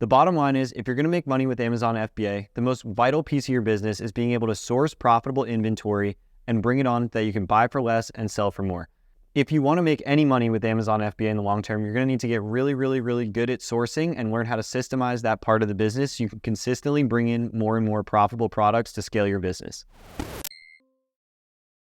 The bottom line is, if you're going to make money with Amazon FBA, the most vital piece of your business is being able to source profitable inventory and bring it on that you can buy for less and sell for more. If you want to make any money with Amazon FBA in the long term, you're going to need to get really good at sourcing and learn how to systemize that part of the business so you can consistently bring in more and more profitable products to scale your business.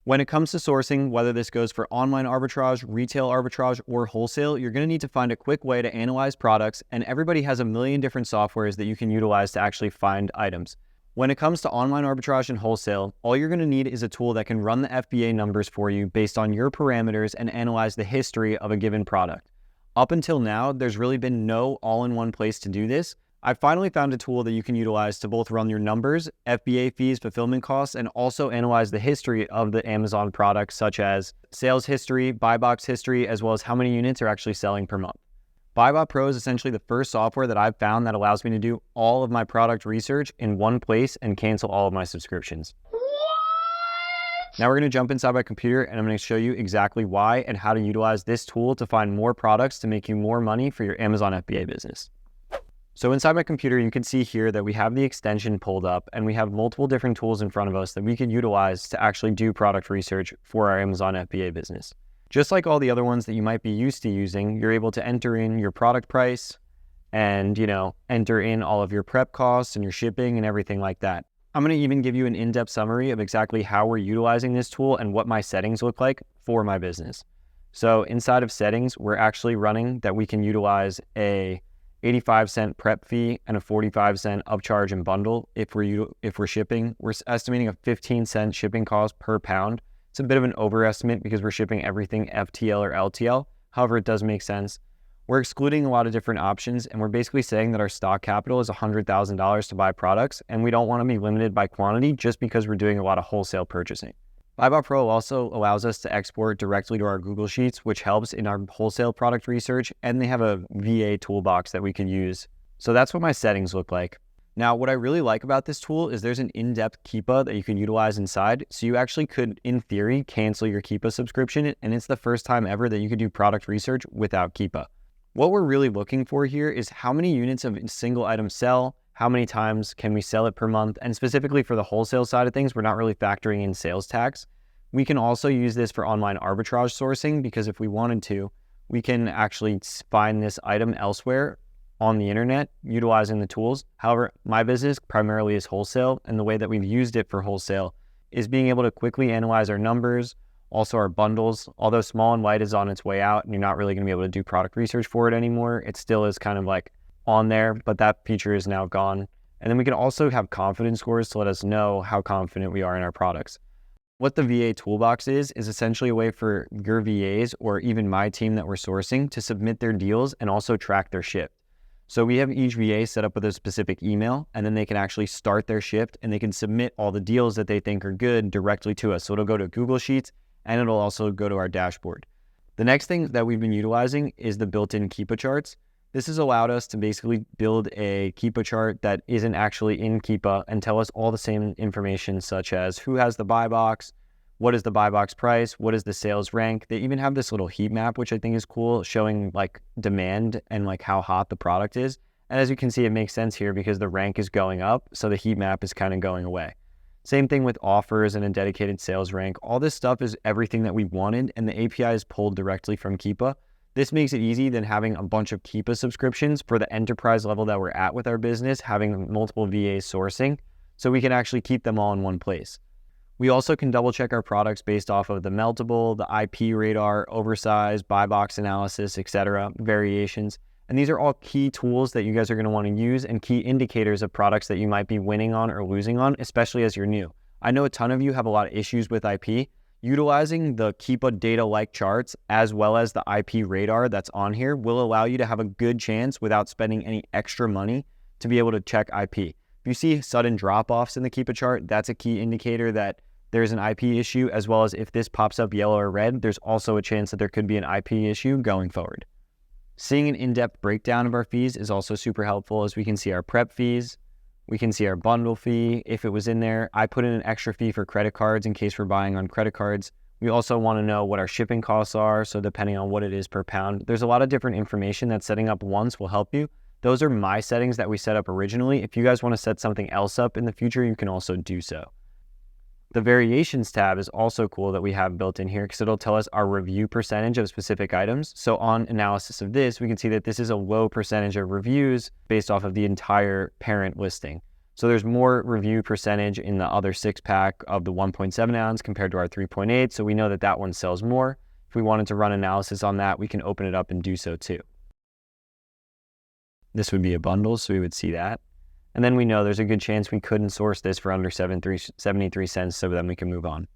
When it comes to sourcing, whether this goes for online arbitrage, retail arbitrage, or wholesale, you're going to need to find a quick way to analyze products, and everybody has a million different softwares that you can utilize to actually find items. When it comes to online arbitrage and wholesale, all you're going to need is a tool that can run the FBA numbers for you based on your parameters and analyze the history of a given product. Up until now, there's really been no all-in-one place to do this. I finally found a tool that you can utilize to both run your numbers, FBA fees, fulfillment costs, and also analyze the history of the Amazon products, such as sales history, buy box history, as well as how many units are actually selling per month. BuyBot Pro is essentially the first software that I've found that allows me to do all of my product research in one place and cancel all of my subscriptions. Now we're going to jump inside my computer and I'm going to show you exactly why and how to utilize this tool to find more products to make you more money for your Amazon FBA business. So inside my computer, you can see here that we have the extension pulled up and we have multiple different tools in front of us that we can utilize to actually do product research for our Amazon FBA business. Just like all the other ones that you might be used to using, you're able to enter in your product price and, enter in all of your prep costs and your shipping and everything like that. I'm going to even give you an in-depth summary of exactly how we're utilizing this tool and what my settings look like for my business. So inside of settings, we're actually running that we can utilize a 85-cent prep fee and a 45-cent upcharge and bundle if we're shipping. We're estimating a 15-cent shipping cost per pound. It's a bit of an overestimate because we're shipping everything FTL or LTL. However, it does make sense. We're excluding a lot of different options, and we're basically saying that our stock capital is $100,000 to buy products, and we don't want to be limited by quantity just because we're doing a lot of wholesale purchasing. BuyBot Pro also allows us to export directly to our Google Sheets, which helps in our wholesale product research, and they have a VA toolbox that we can use. So that's what my settings look like. Now, what I really like about this tool is there's an in-depth Keepa that you can utilize inside. So you actually could, in theory, cancel your Keepa subscription, and it's the first time ever that you could do product research without Keepa. What we're really looking for here is how many units of a single item sell, how many times can we sell it per month, and specifically for the wholesale side of things, we're not really factoring in sales tax. We can also use this for online arbitrage sourcing because if we wanted to, we can actually find this item elsewhere on the internet utilizing the tools. However, my business primarily is wholesale, and the way that we've used it for wholesale is being able to quickly analyze our numbers, also our bundles. Although Small and White is on its way out and you're not really going to be able to do product research for it anymore, it still is kind of like on there, but that feature is now gone. And then we can also have confidence scores to let us know how confident we are in our products. What the VA toolbox is essentially a way for your VAs or even my team that we're sourcing to submit their deals and also track their shift. So we have each VA set up with a specific email, and then they can actually start their shift and they can submit all the deals that they think are good directly to us. So it'll go to Google Sheets and it'll also go to our dashboard. The next thing that we've been utilizing is the built-in Keepa charts. This has allowed us to basically build a Keepa chart that isn't actually in Keepa and tell us all the same information, such as who has the buy box, what is the buy box price, what is the sales rank. They even have this little heat map, which I think is cool, showing like demand and like how hot the product is. And as you can see, it makes sense here because the rank is going up, so the heat map is kind of going away. Same thing with offers and a dedicated sales rank. All this stuff is everything that we wanted, and the API is pulled directly from Keepa. This makes it easy than having a bunch of Keepa subscriptions for the enterprise level that we're at with our business, having multiple VAs sourcing, so we can actually keep them all in one place. We also can double check our products based off of the meltable, the IP radar, oversize, buy box analysis, etc., variations. And these are all key tools that you guys are going to want to use and key indicators of products that you might be winning on or losing on, especially as you're new. I know a ton of you have a lot of issues with IP. Utilizing the Keepa data-like charts as well as the IP radar that's on here will allow you to have a good chance without spending any extra money to be able to check IP. If you see sudden drop-offs in the Keepa chart, that's a key indicator that there's an IP issue, as well as if this pops up yellow or red, there's also a chance that there could be an IP issue going forward. Seeing an in-depth breakdown of our fees is also super helpful, as we can see our prep fees, we can see our bundle fee if it was in there. I put in an extra fee for credit cards in case we're buying on credit cards. We also want to know what our shipping costs are, so depending on what it is per pound. There's a lot of different information that setting up once will help you, Those are my settings that we set up originally. If you guys want to set something else up in the future, you can also do so. The variations tab is also cool that we have built in here because it'll tell us our review percentage of specific items. So on analysis of this, we can see that this is a low percentage of reviews based off of the entire parent listing. So there's more review percentage in the other 6-pack of the 1.7 ounce compared to our 3.8. So we know that that one sells more. If we wanted to run analysis on that, we can open it up and do so too. This would be a bundle, so we would see that. And then we know there's a good chance we couldn't source this for under 73 cents, so then we can move on.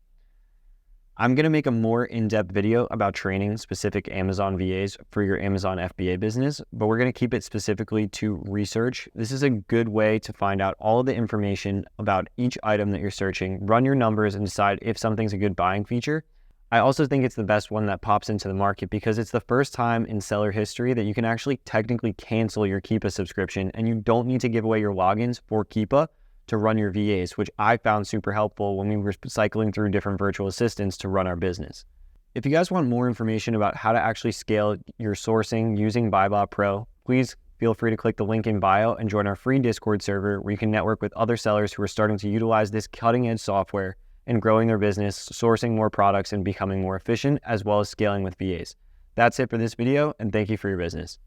I'm going to make a more in-depth video about training specific Amazon VAs for your Amazon FBA business, but we're going to keep it specifically to research. This is a good way to find out all of the information about each item that you're searching, run your numbers, and decide if something's a good buying feature. I also think it's the best one that pops into the market because it's the first time in seller history that you can actually technically cancel your Keepa subscription and you don't need to give away your logins for Keepa to run your VAs, which I found super helpful when we were cycling through different virtual assistants to run our business. If you guys want more information about how to actually scale your sourcing using BuyBot Pro, please feel free to click the link in bio and join our free Discord server where you can network with other sellers who are starting to utilize this cutting-edge software and growing their business, sourcing more products, and becoming more efficient, as well as scaling with VAs. That's it for this video, and thank you for your business.